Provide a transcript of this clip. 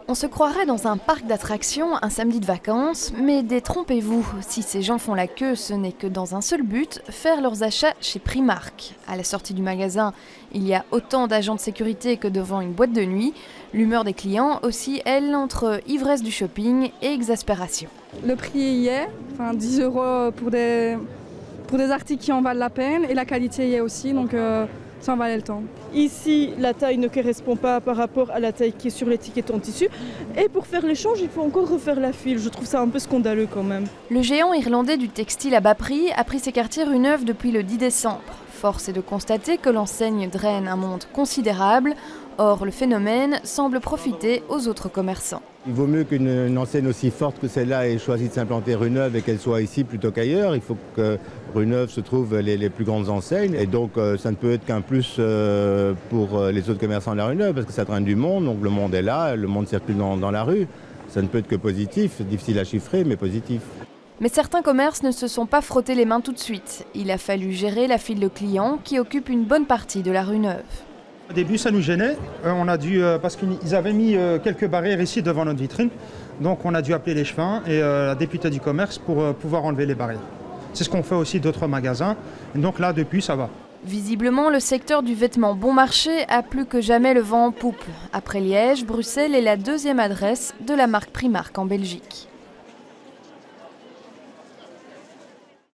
On se croirait dans un parc d'attractions un samedi de vacances, mais détrompez-vous, si ces gens font la queue, ce n'est que dans un seul but, faire leurs achats chez Primark. À la sortie du magasin, il y a autant d'agents de sécurité que devant une boîte de nuit. L'humeur des clients aussi, elle, entre ivresse du shopping et exaspération. Le prix y est, 10 € pour des articles qui en valent la peine, et la qualité y est aussi, donc ça en valait le temps. Ici, la taille ne correspond pas par rapport à la taille qui est sur l'étiquette en tissu. Et pour faire l'échange, il faut encore refaire la file. Je trouve ça un peu scandaleux quand même. Le géant irlandais du textile à bas prix a pris ses quartiers rue Neuve depuis le 10 décembre. Force est de constater que l'enseigne draine un monde considérable. Or, le phénomène semble profiter aux autres commerçants. Il vaut mieux qu'une enseigne aussi forte que celle-là ait choisi de s'implanter rue Neuve et qu'elle soit ici plutôt qu'ailleurs. Il faut que rue Neuve se trouvent les plus grandes enseignes. Et donc, ça ne peut être qu'un plus pour les autres commerçants de la rue Neuve, parce que ça draine du monde. Donc, le monde est là, le monde circule dans la rue. Ça ne peut être que positif, difficile à chiffrer, mais positif. Mais certains commerces ne se sont pas frottés les mains tout de suite. Il a fallu gérer la file de clients qui occupe une bonne partie de la rue Neuve. Au début, ça nous gênait. On a dû, parce qu'ils avaient mis quelques barrières ici devant notre vitrine. Donc, on a dû appeler l'échevin et la députée du commerce pour pouvoir enlever les barrières. C'est ce qu'on fait aussi d'autres magasins. Et donc là, depuis, ça va. Visiblement, le secteur du vêtement bon marché a plus que jamais le vent en poupe. Après Liège, Bruxelles est la deuxième adresse de la marque Primark en Belgique.